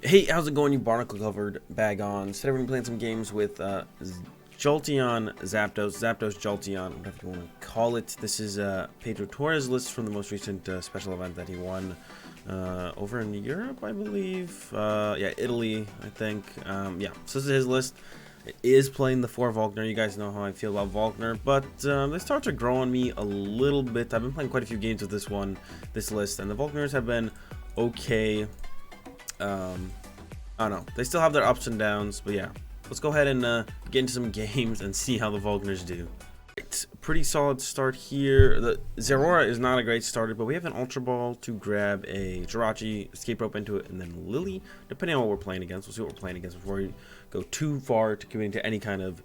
Hey, how's it going, you barnacle covered bag on? Today we're gonna be playing some games with Jolteon, Zapdos, Jolteon, whatever you want to call it. This is Pedro Torres' list from the most recent special event that he won over in Europe, I believe. Yeah, Italy, I think. Yeah, so this is his list. It is playing the 4 Volkner. You guys know how I feel about Volkner, but they start to grow on me a little bit. I've been playing quite a few games with this list, and the Volkners have been okay. I don't know. They still have their ups and downs, but yeah. Let's go ahead and get into some games and see how the Volkners do. Right, pretty solid start here. The Zeraora is not a great starter, but we have an Ultra Ball to grab a Jirachi, Escape Rope into it, and then Lily, depending on what we're playing against. We'll see what we're playing against before we go too far to commit into any kind of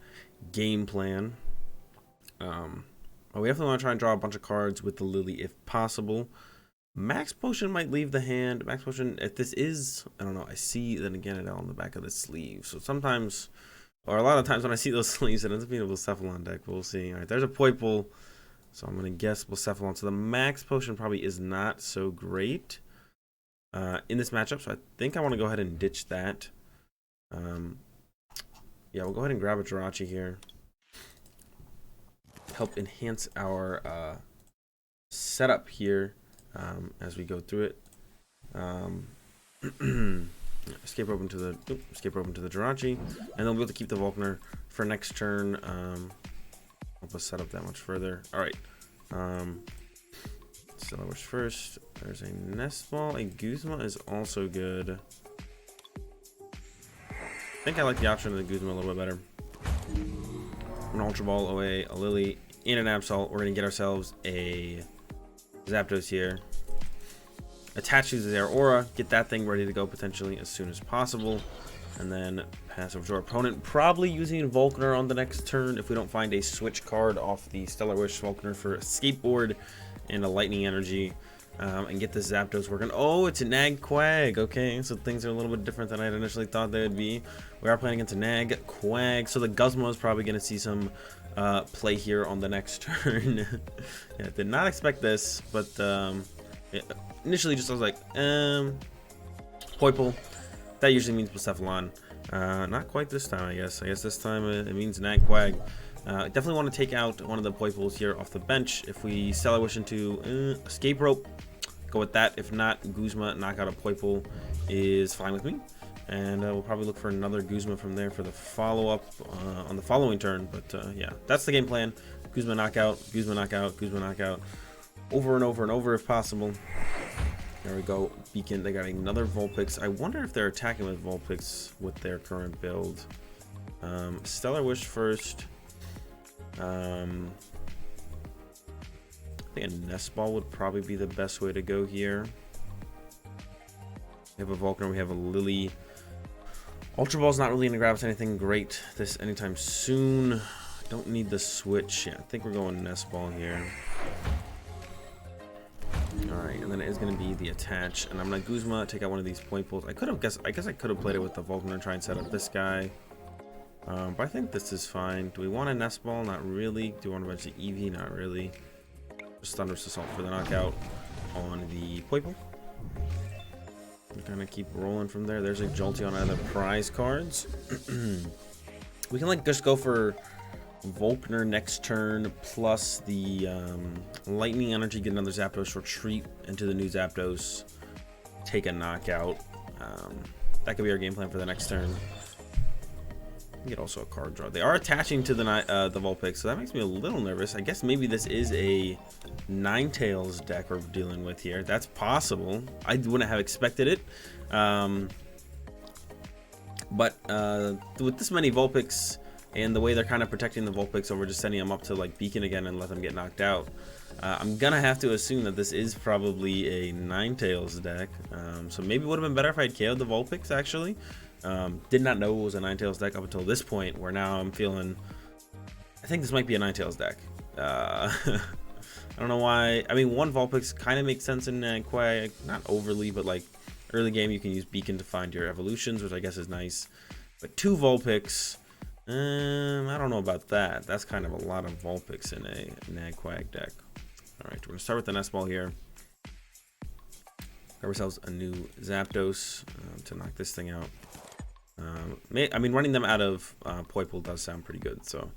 game plan. We definitely want to try and draw a bunch of cards with the Lily if possible. Max Potion might leave the hand. Max Potion, if this is, I don't know, I see then again it on the back of the sleeve. So sometimes, or a lot of times when I see those sleeves, it ends up being a Blacephalon deck. We'll see. All right, there's a Poipole. So I'm going to guess Blacephalon. So the Max Potion probably is not so great in this matchup. So I think I want to go ahead and ditch that. Yeah, we'll go ahead and grab a Jirachi here. Help enhance our setup here. As we go through it, escape open to the Jirachi, and then we'll be able to keep the Volkner for next turn. Help us set up that much further. All right. Stellar Wish first. There's a Nest Ball. A Guzma is also good. I think I like the option of the Guzma a little bit better. An Ultra Ball away, a Lily, and an Absol. We're gonna get ourselves a Zapdos here. Attach to their aura, get that thing ready to go potentially as soon as possible, and then pass over to our opponent. Probably using Volkner on the next turn if we don't find a switch card off the Stellar Wish Volkner for a Skateboard and a Lightning Energy, and get this Zapdos working. Oh, it's a Nag Quag. Okay, so things are a little bit different than I initially thought they would be. We are playing against a Nag Quag, so the Guzma is probably going to see some play here on the next turn. Yeah, did not expect this, but yeah, initially just I was like, Poipole. That usually means Blacephalon. Not quite this time, I guess. I guess this time it means Nag Quag. Definitely want to take out one of the Poipoles here off the bench. If we Stellar Wish into Escape Rope, go with that. If not, Guzma, knock out a Poipole is fine with me. And we'll probably look for another Guzma from there for the follow-up on the following turn. But yeah, that's the game plan. Guzma knockout, Guzma knockout, Guzma knockout. Over and over and over if possible. There we go. Beacon, they got another Vulpix. I wonder if they're attacking with Vulpix with their current build. Stellar Wish first. I think a Nest Ball would probably be the best way to go here. We have a Volkner, we have a Lily. Ultra Ball's not really going to grab us anything great this anytime soon. Don't need the switch. Yeah, I think we're going Nest Ball here. Alright, and then it is going to be the attach. And I'm going to Guzma, take out one of these Poipoles. I guess I could have played it with the Volkner and try and set up this guy. But I think this is fine. Do we want a Nest Ball? Not really. Do we want a bunch of Eevee? Not really. Just Thunderous Assault for the knockout on the Poipole. We're gonna keep rolling from there. There's a Jolteon out of the prize cards. We can like just go for Volkner next turn plus the Lightning Energy, get another Zapdos, retreat into the new Zapdos, take a knockout. That could be our game plan for the next turn. Get also a card draw. They are attaching to the Vulpix, so that makes me a little nervous. I guess maybe this is a Ninetales deck we're dealing with here. That's possible. I wouldn't have expected it. But with this many Vulpix and the way they're kind of protecting the Vulpix over just sending them up to like Beacon again and let them get knocked out, I'm gonna have to assume that this is probably a Ninetales deck. So maybe it would have been better if I had KO'd the Vulpix actually. Did not know it was a Ninetales deck up until this point, where now I'm feeling, I think this might be a Ninetales deck. I don't know why. I mean, one Vulpix kind of makes sense in Nag Quag, not overly, but like early game you can use Beacon to find your evolutions, which I guess is nice. But 2 Vulpix, I don't know about that. That's kind of a lot of Vulpix in a Nag Quag deck. All right, we're gonna start with the Nest Ball here. Grab ourselves a new Zapdos. to knock this thing out. I mean, running them out of Poipole does sound pretty good, so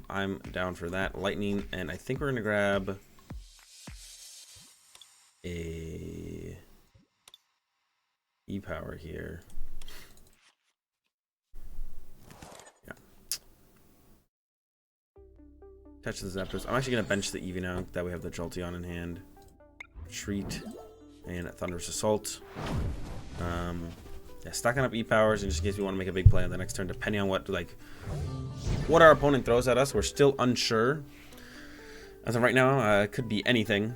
I'm down for that. Lightning, and I think we're gonna grab a E-Power here. Yeah. Touch the Zapdos. I'm actually gonna bench the Eevee now that we have the Jolteon in hand. Retreat and Thunderous Assault. Yeah, stacking up E-Powers, and just in case we want to make a big play on the next turn, depending on what our opponent throws at us. We're still unsure. As of right now, it could be anything.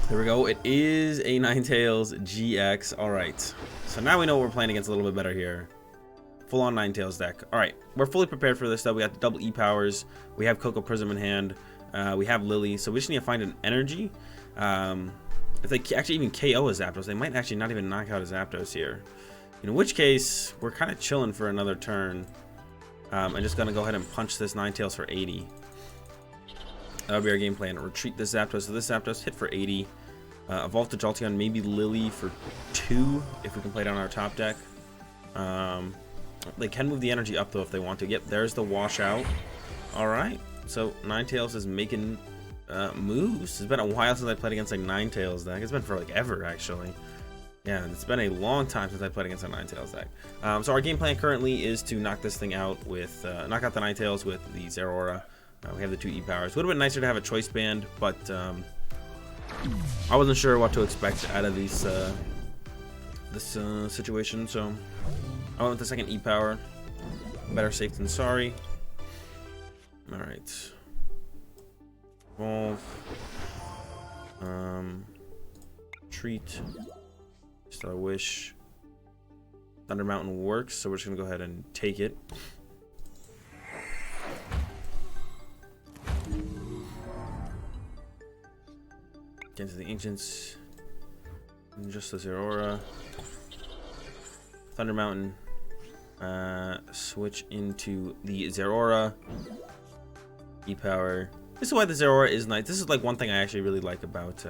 There we go. It is a Ninetales GX. All right. So now we know what we're playing against a little bit better here. Full-on Ninetales deck. All right. We're fully prepared for this, though. We got the double E-Powers. We have Cocoa Prism in hand. We have Lily. So we just need to find an energy. If they actually even KO a Zapdos, they might actually not even knock out a Zapdos here. In which case, we're kind of chilling for another turn. I'm just going to go ahead and punch this Ninetales for 80. That would be our game plan. Retreat this Zapdos. So this Zapdos hit for 80. Evolve to Jolteon, maybe Lily for 2 if we can play down our top deck. They can move the energy up, though, if they want to. Yep, there's the washout. All right. So Ninetales is making moves. It's been a while since I played against a Ninetales deck. It's been for like ever, actually. Yeah, it's been a long time since I played against a Ninetales deck. So our game plan currently is to knock this thing out with knock out the Ninetales with the Zeraora. We have the 2 E-Powers. Would have been nicer to have a choice band, but I wasn't sure what to expect out of these this situation, so I went with the second E-Power. Better safe than sorry. All right. Evolve. Treat. Star Wish. Thunder Mountain works, so we're just gonna go ahead and take it. Get into the Ancients. And just the Zeraora. Thunder Mountain. Switch into the Zeraora. E-Power. This is why the Zeraora is nice. This is like one thing I actually really like about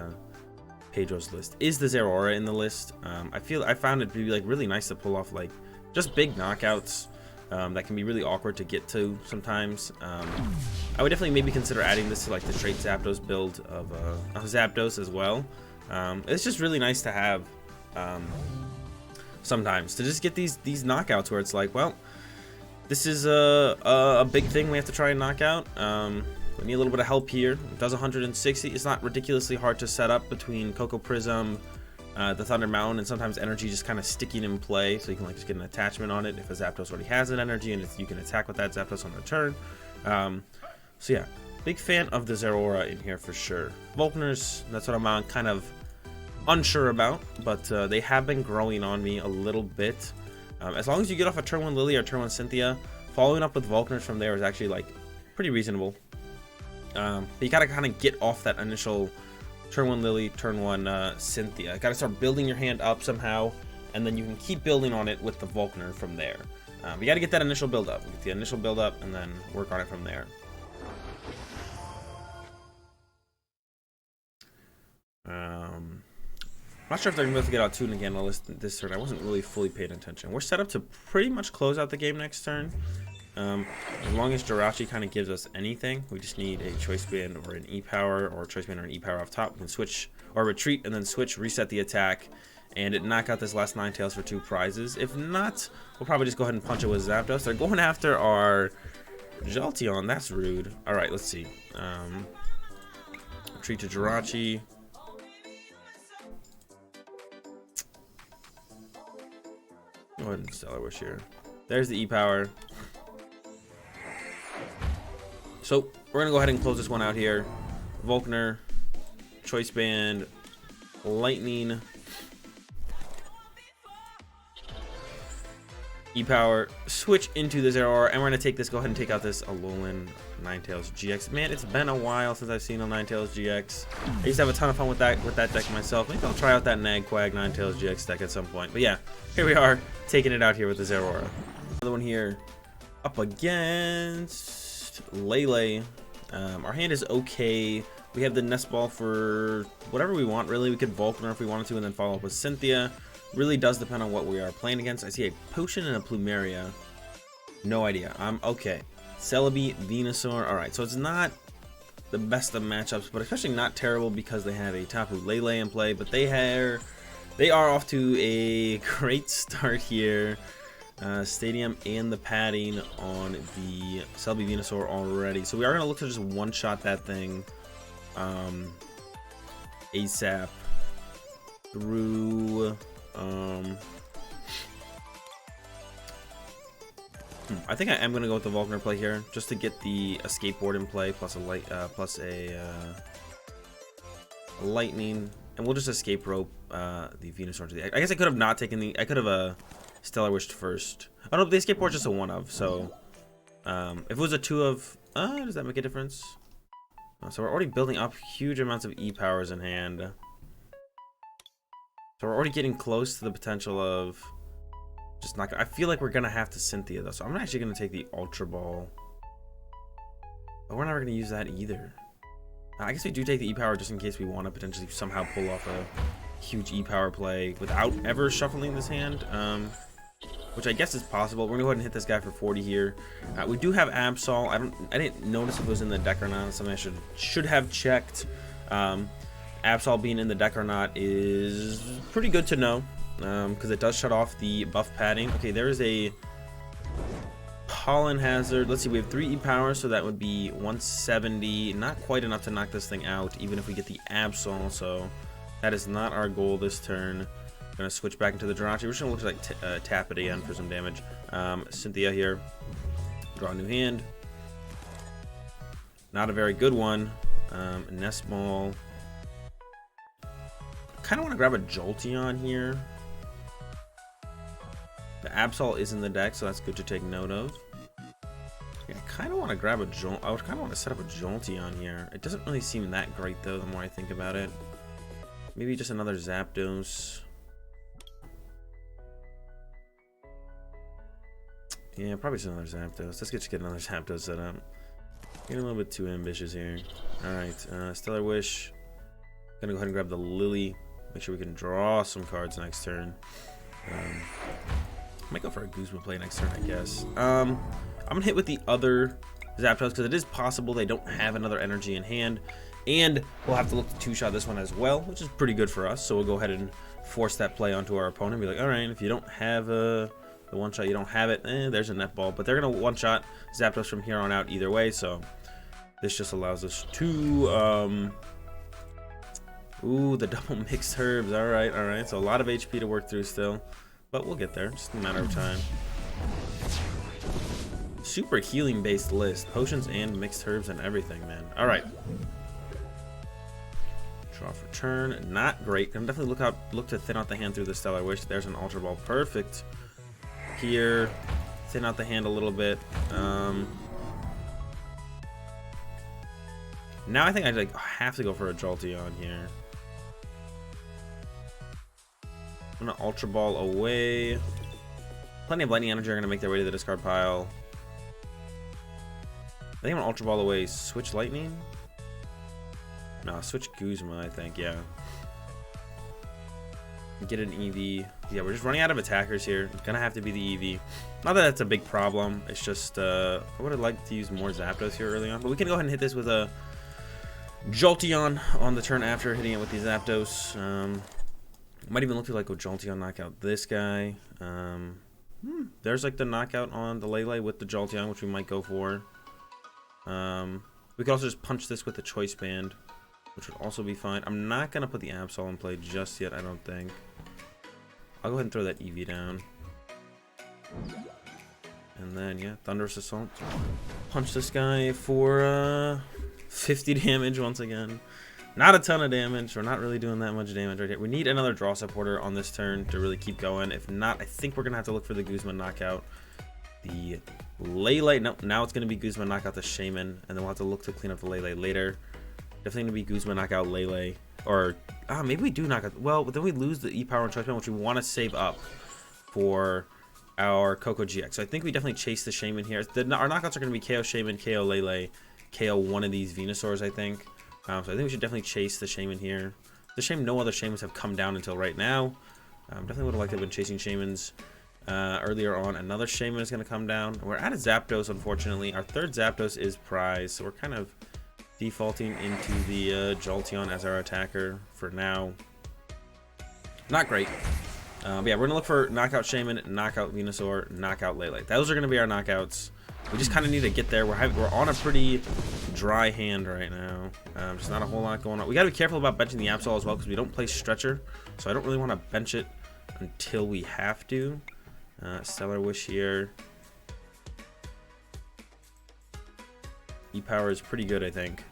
Pedro's list is the Zeraora in the list. I found it to be like really nice to pull off like just big knockouts that can be really awkward to get to sometimes. I would definitely maybe consider adding this to like the straight Zapdos build of Zapdos as well. It's just really nice to have sometimes to just get these knockouts where it's like, well, this is a big thing we have to try and knock out. We need a little bit of help here. It does 160. It's not ridiculously hard to set up between Cocoa Prism, the Thunder Mountain, and sometimes energy just kind of sticking in play, so you can like just get an attachment on it if a Zapdos already has an energy, and you can attack with that Zapdos on the turn. So yeah, big fan of the Zeraora in here for sure. Volkners, that's what I'm kind of unsure about, but they have been growing on me a little bit. As long as you get off a turn 1 Lily or turn 1 Cynthia, following up with Volkners from there is actually like pretty reasonable. But you gotta kind of get off that initial turn 1 Lily, turn 1 Cynthia. Gotta start building your hand up somehow, and then you can keep building on it with the Volkner from there. You gotta get that initial build up. Get the initial build up, and then work on it from there. I'm not sure if they're going to be able to get out Toon again on this turn. I wasn't really fully paying attention. We're set up to pretty much close out the game next turn. As long as Jirachi kind of gives us anything, we just need a Choice Band or an E-Power, or a Choice Band or an E-Power off top. We can switch or retreat and then switch, reset the attack, and it knock out this last Ninetales for 2 prizes. If not, we'll probably just go ahead and punch it with Zapdos. They're going after our Jolteon. That's rude. All right, let's see. Retreat to Jirachi. Go ahead and Stellar Wish here. There's the E-Power. So we're gonna go ahead and close this one out here. Volkner, Choice Band, Lightning, E-Power, switch into the Zeraora, and we're gonna take this. Go ahead and take out this Alolan Ninetales GX. Man, it's been a while since I've seen a Ninetales GX. I used to have a ton of fun with that deck myself. Maybe I'll try out that Nagquag Ninetales GX deck at some point. But yeah, here we are, taking it out here with the Zeraora. Another one here, up against Lele. Our hand is okay. We have the Nest Ball for whatever we want, really. We could Volkner if we wanted to, and then follow up with Cynthia. Really does depend on what we are playing against. I see a Potion and a Plumeria. No idea. Okay. Celebi, Venusaur. Alright, so it's not the best of matchups, but especially not terrible because they have a Tapu Lele in play, but they are off to a great start here. Stadium and the padding on the Celebi Venusaur already. So we are going to look to just one-shot that thing ASAP through... I think I am going to go with the Vulcan play here, just to get the skateboard in play, plus a lightning, and we'll just escape rope the Venusaur to the... I guess I could have not taken the... I could have Stellar Wished first. Oh no, the skateboard's just a 1 of, so... if it was a 2 of... does that make a difference? So we're already building up huge amounts of E-powers in hand. So we're already getting close to the potential of... just not... I feel like we're going to have to Cynthia, though, so I'm actually going to take the Ultra Ball. But we're never going to use that either. I guess we do take the E-Power just in case we want to potentially somehow pull off a huge E-Power play without ever shuffling this hand. Which I guess is possible. We're going to go ahead and hit this guy for 40 here. We do have Absol. I didn't notice if it was in the deck or not. Something I should have checked. Absol being in the deck or not is pretty good to know. Because it does shut off the buff padding. Okay, there is a Pollen Hazard. Let's see, we have 3 E-Power, so that would be 170. Not quite enough to knock this thing out, even if we get the Absol. So that is not our goal this turn. Gonna switch back into the Jirachi. We're just gonna look like tap it again for some damage. Cynthia here. Draw a new hand. Not a very good one. Nest Ball. Kind of want to grab a Jolteon here. The Absol is in the deck, so that's good to take note of. Yeah, I kind of want to grab a Jolt. I would kind of want to set up a Jolteon here. It doesn't really seem that great though. The more I think about it, maybe just another Zapdos. Yeah, probably just another Zapdos. Let's just get another Zapdos set up. Getting a little bit too ambitious here. Alright, Stellar Wish. Gonna go ahead and grab the Lily. Make sure we can draw some cards next turn. Might go for a Guzma play next turn, I guess. I'm gonna hit with the other Zapdos because it is possible they don't have another energy in hand. And we'll have to look to 2-shot this one as well, which is pretty good for us. So we'll go ahead and force that play onto our opponent. Be like, alright, if you don't have the 1-shot, you don't have it, there's a netball. But they're going to 1-shot Zapdos from here on out either way, so this just allows us to, ooh, the double mixed herbs, alright, so a lot of HP to work through still, but we'll get there, just a matter of time. Super healing based list, potions and mixed herbs and everything, man. Alright. Draw for turn, not great. Gonna definitely look to thin out the hand through the Stellar Wish. There's an Ultra Ball, perfect. Here, thin out the hand a little bit. Now I think I have to go for a Jolteon here. I'm gonna Ultra Ball away. Plenty of lightning energy are gonna make their way to the discard pile. I think I'm gonna Ultra Ball away. Switch lightning? No, switch Guzma, I think, yeah. Get an EV. Yeah, we're just running out of attackers here. It's gonna have to be the EV. Not that that's a big problem. It's just I would have liked to use more Zapdos here early on, but we can go ahead and hit this with a Jolteon on the turn after hitting it with the Zapdos. Might even look to like go Jolteon knock out this guy. There's like the knockout on the Lele with the Jolteon, which we might go for. We could also just punch this with the Choice Band, which would also be fine. I'm not gonna put the Absol in play just yet, I don't think. I'll go ahead and throw that EV down. And then, yeah, Thunderous Assault. Punch this guy for 50 damage once again. Not a ton of damage. We're not really doing that much damage right here. We need another draw supporter on this turn to really keep going. If not, I think we're going to have to look for the Guzma knockout. The Lele, no, now it's going to be Guzma knockout the Shaman, and then we'll have to look to clean up the Lele later. Definitely going to be Guzma knockout Lele. Or, maybe we do knock out. Well, but then we lose the E-Power and Choice Band, which we want to save up for our Coco GX. So I think we definitely chase the Shaman here. Our knockouts are going to be KO Shaman, KO Lele, KO one of these Venusaurs, I think. So I think we should definitely chase the Shaman here. The shame no other Shamans have come down until right now. Definitely would have liked to have been chasing Shaymins earlier on. Another Shaymin is going to come down. We're out of Zapdos, unfortunately. Our third Zapdos is prize, so we're kind of defaulting into the Jolteon as our attacker for now. Not great. But yeah, we're going to look for Knockout Shaymin, Knockout Venusaur, Knockout Lele. Those are going to be our knockouts. We just kind of need to get there. We're on a pretty dry hand right now. Just not a whole lot going on. We got to be careful about benching the Absol as well because we don't play Stretcher. So I don't really want to bench it until we have to. Stellar Wish here. E-Power is pretty good, I think.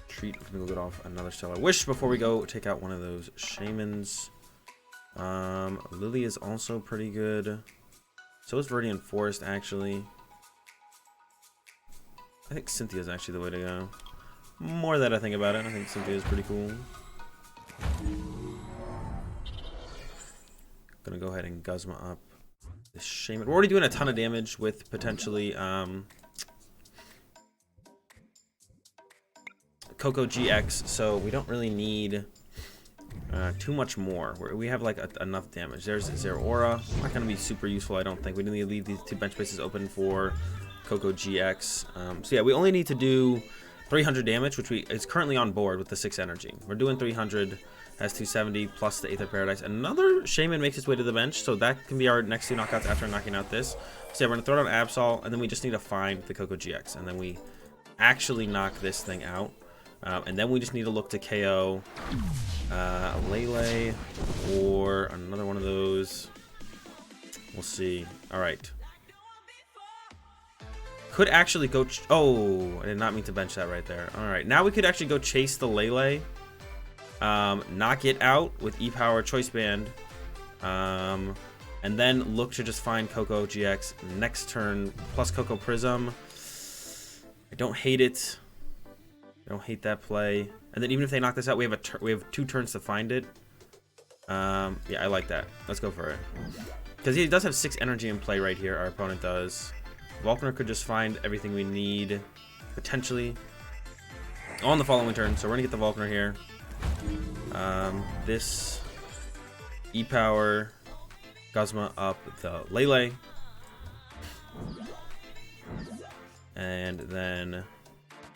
Treat. We're going to get off another Stellar Wish before we go take out one of those Shaymins. Lily is also pretty good. So is Viridian Forest, actually. I think Cynthia is actually the way to go. More that I think about it, I think Cynthia is pretty cool. Gonna go ahead and Guzma up this Shaymin. We're already doing a ton of damage with potentially Coco GX, so we don't really need too much more. We have like enough damage. There's Zeraora. Not going to be super useful, I don't think. We need to leave these two bench spaces open for Coco GX. So yeah, we only need to do 300 damage, which is currently on board with the 6 energy. We're doing 300, has 270 plus the Aether Paradise. Another Shaymin makes its way to the bench, so that can be our next 2 knockouts after knocking out this. So yeah, we're going to throw down Absol, and then we just need to find the Coco GX, and then we actually knock this thing out. And then we just need to look to KO Lele or another one of those. We'll see. All right. Could actually go... oh, I did not mean to bench that right there. All right. Now we could actually go chase the Lele. Knock it out with E-Power Choice Band. And then look to just find Coco GX next turn. Plus Coco Prism. I don't hate it. I don't hate that play. And then even if they knock this out, we have 2 turns to find it. Yeah, I like that. Let's go for it. Because he does have 6 energy in play right here. Our opponent does. Volkner could just find everything we need, potentially, on the following turn. So we're going to get the Volkner here. This E-Power Guzma up the Lele. And then...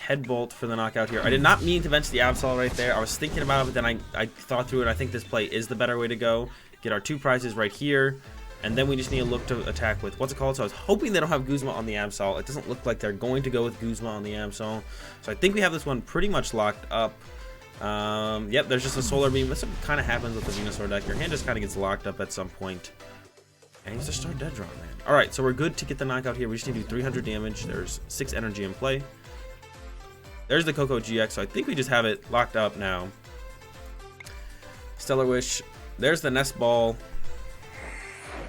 Headbolt for the knockout here. I did not mean to bench the Absol right there. I was thinking about it, but then I thought through it. I think this play is the better way to go. Get our 2 prizes right here. And then we just need to look to attack with, what's it called? So I was hoping they don't have Guzma on the Absol. It doesn't look like they're going to go with Guzma on the Absol. So I think we have this one pretty much locked up. Yep, there's just a Solar Beam. That's what kind of happens with the Venusaur deck. Your hand just kind of gets locked up at some point. And you just start dead draw, man. Alright, so we're good to get the knockout here. We just need to do 300 damage. There's 6 energy in play. There's the Coco GX, so I think we just have it locked up now. Stellar Wish. There's the Nest Ball.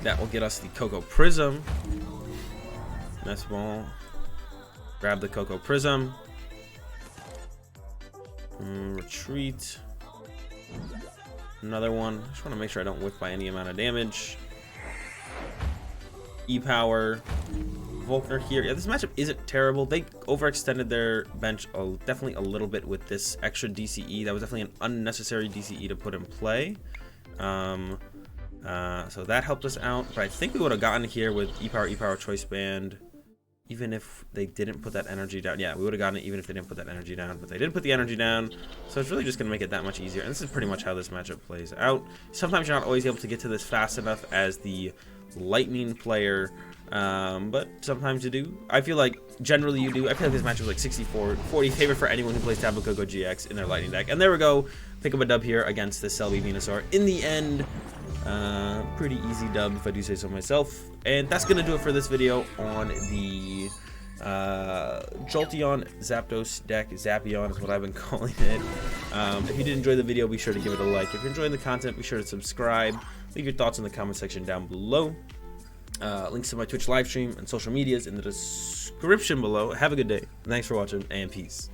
That will get us the Coco Prism. Nest Ball. Grab the Coco Prism. Retreat. Another one. Just want to make sure I don't whiff by any amount of damage. E-Power. Volkner here. Yeah, this matchup isn't terrible. They overextended their bench definitely a little bit with this extra DCE. That was definitely an unnecessary DCE to put in play. So that helped us out. But I think we would have gotten here with E-Power Choice Band, even if they didn't put that energy down. Yeah, we would have gotten it even if they didn't put that energy down. But they did put the energy down, so it's really just going to make it that much easier. And this is pretty much how this matchup plays out. Sometimes you're not always able to get to this fast enough as the Lightning player, but sometimes you do. I feel like generally you do. I feel like this match was like 64-40 favor for anyone who plays Tapu Koko GX in their Lightning deck. And there we go. Pick up a dub here against the Selby Venusaur. In the end, pretty easy dub if I do say so myself. And that's going to do it for this video on the Jolteon Zapdos deck. Zappion is what I've been calling it. If you did enjoy the video, be sure to give it a like. If you're enjoying the content, be sure to subscribe. Leave your thoughts in the comment section down below. Links to my Twitch live stream and social medias in the description below. Have a good day. Thanks for watching, and peace.